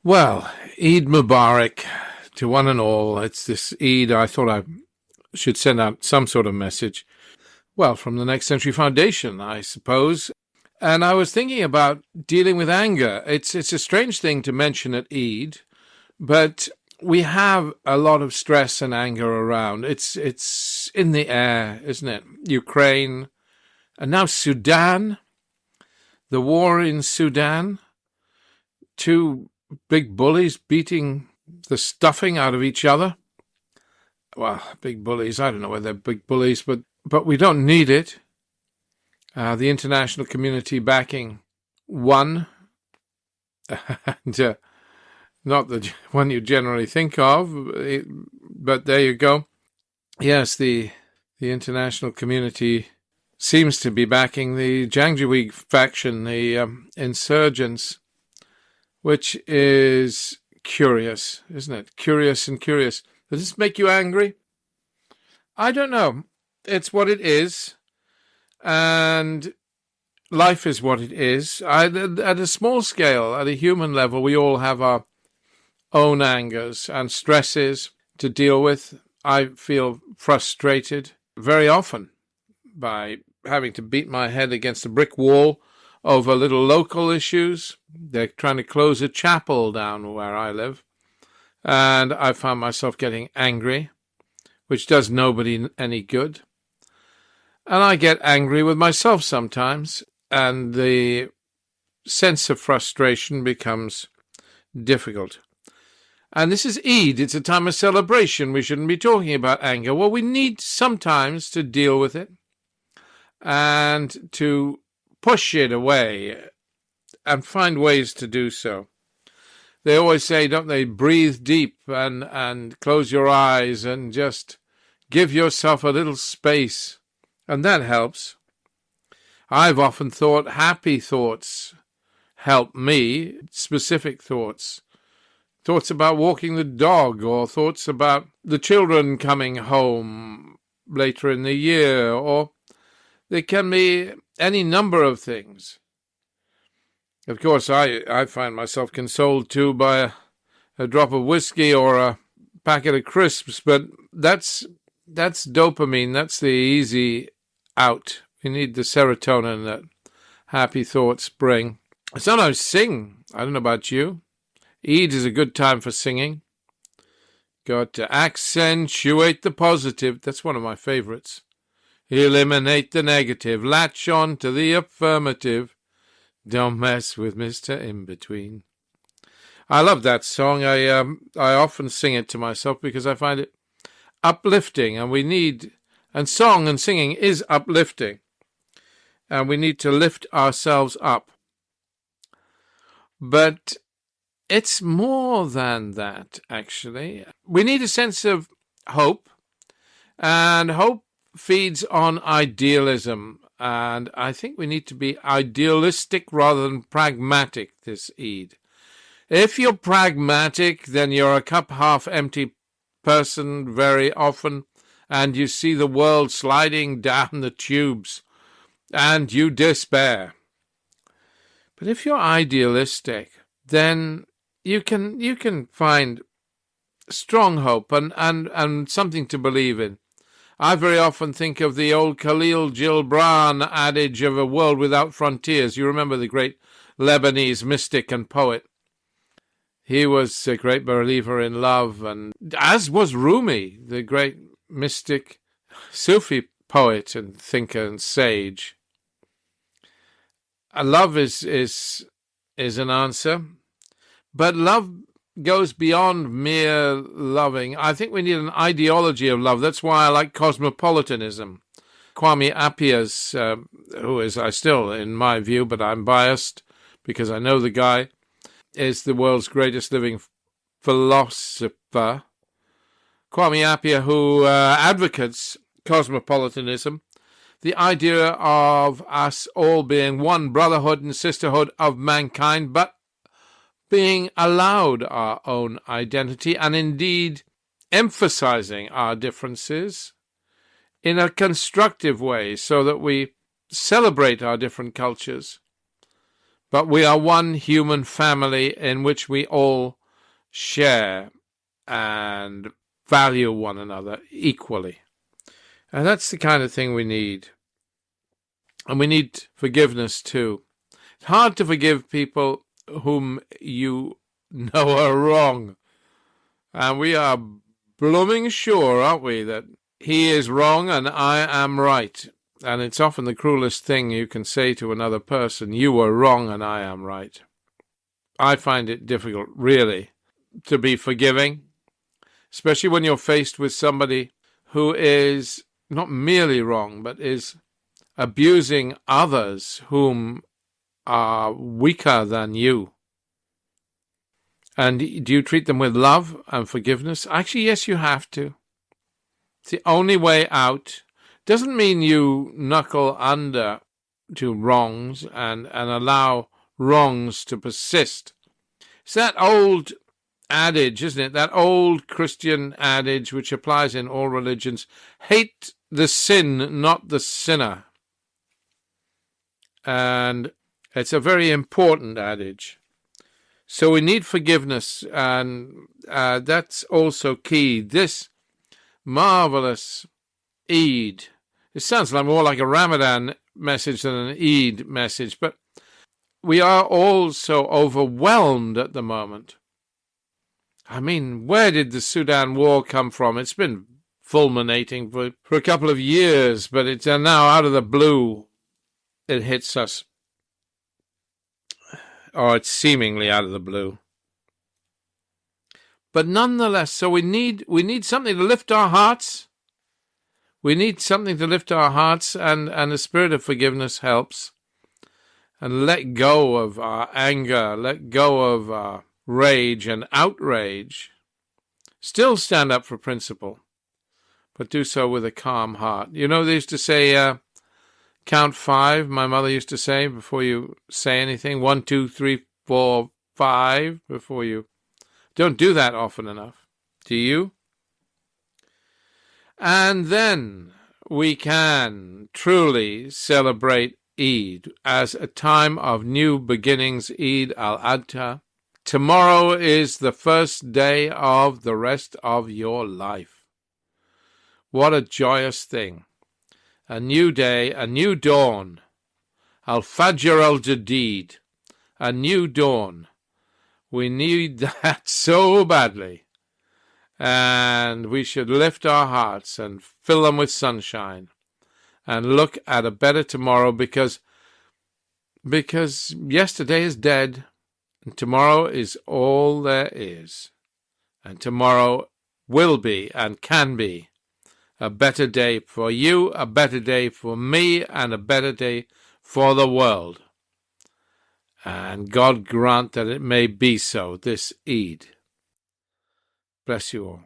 Well, Eid Mubarak to one and all. It's this Eid. I thought I should send out some sort of message. Well, from the Next Century Foundation, I suppose. And I was thinking about dealing with anger. It's a strange thing to mention at Eid, but we have a lot of stress and anger around. It's in the air, isn't it? Ukraine, and now Sudan, the war in Sudan, two big bullies beating the stuffing out of each other. Well, big bullies, I don't know whether they're big bullies, but we don't need it. The international community backing one, and not the one you generally think of, but there you go. Yes, the international community seems to be backing the Janjaweed faction, the insurgents, which is curious, isn't it? Curious and curious. Does this make you angry? I don't know. It's what it is, and life is what it is. At a small scale, at a human level, we all have our own angers and stresses to deal with. I feel frustrated very often by having to beat my head against a brick wall over little local issues. They're trying to close a chapel down where I live, and I found myself getting angry, which does nobody any good. And I get angry with myself sometimes, and the sense of frustration becomes difficult. And this is Eid. It's a time of celebration. We shouldn't be talking about anger. Well, we need sometimes to deal with it and to push it away and find ways to do so. They always say, don't they, breathe deep and close your eyes and just give yourself a little space. And that helps. I've often thought happy thoughts help me, specific thoughts. Thoughts about walking the dog, or thoughts about the children coming home later in the year, or there can be any number of things. Of course, I find myself consoled too by a drop of whiskey or a packet of crisps, but that's dopamine. That's the easy out. We need the serotonin that happy thoughts bring. I sometimes sing. I don't know about you. Eid is a good time for singing. Got to accentuate the positive. That's one of my favorites. Eliminate the negative. Latch on to the affirmative. Don't mess with Mr. In-Between. I love that song. I often sing it to myself because I find it uplifting, and song and singing is uplifting, and we need to lift ourselves up. But it's more than that, actually. We need a sense of hope, and hope feeds on idealism, and I think we need to be idealistic rather than pragmatic this Eid. If you're pragmatic, then you're a cup half empty person very often, and you see the world sliding down the tubes, and you despair. But if you're idealistic, then you can find strong hope and something to believe in. I very often think of the old Khalil Gibran adage of a world without frontiers. You remember the great Lebanese mystic and poet. He was a great believer in love, and as was Rumi, the great mystic Sufi poet and thinker and sage. Love is an answer, but love goes beyond mere loving. I think we need an ideology of love. That's why I like cosmopolitanism. Kwame Appiah's, who is still, in my view, but I'm biased because I know the guy, is the world's greatest living philosopher. Kwame Appiah, who advocates cosmopolitanism, the idea of us all being one brotherhood and sisterhood of mankind, but being allowed our own identity and indeed emphasizing our differences in a constructive way so that we celebrate our different cultures, but we are one human family in which we all share and value one another equally. And that's the kind of thing we need. And we need forgiveness too. It's hard to forgive people whom you know are wrong. And we are blooming sure, aren't we, that he is wrong and I am right. And it's often the cruelest thing you can say to another person, you were wrong and I am right. I find it difficult, really, to be forgiving, especially when you're faced with somebody who is not merely wrong, but is abusing others whom are weaker than you. And do you treat them with love and forgiveness? Actually, yes, you have to. It's the only way out. Doesn't mean you knuckle under to wrongs and allow wrongs to persist. It's that old adage, isn't it? That old Christian adage which applies in all religions. Hate the sin, not the sinner. And it's a very important adage. So we need forgiveness, and that's also key. This marvelous Eid, it sounds like more like a Ramadan message than an Eid message, but we are all so overwhelmed at the moment. I mean, where did the Sudan war come from? It's been fulminating for a couple of years, but it's now out of the blue. It hits us. Or it's seemingly out of the blue. But nonetheless, so we need something to lift our hearts. We need something to lift our hearts, and the spirit of forgiveness helps. And let go of our anger, let go of our rage and outrage. Still stand up for principle, but do so with a calm heart. You know, they used to say, count 5, my mother used to say, before you say anything. 1, 2, 3, 4, 5, before you. Don't do that often enough. Do you? And then we can truly celebrate Eid as a time of new beginnings, Eid al Fitr. Tomorrow is the first day of the rest of your life. What a joyous thing. A new day, a new dawn. Al Fajr al Jadid. A new dawn. We need that so badly. And we should lift our hearts and fill them with sunshine and look at a better tomorrow, because yesterday is dead and tomorrow is all there is. And tomorrow will be and can be a better day for you, a better day for me, and a better day for the world. And God grant that it may be so this Eid. Bless you all.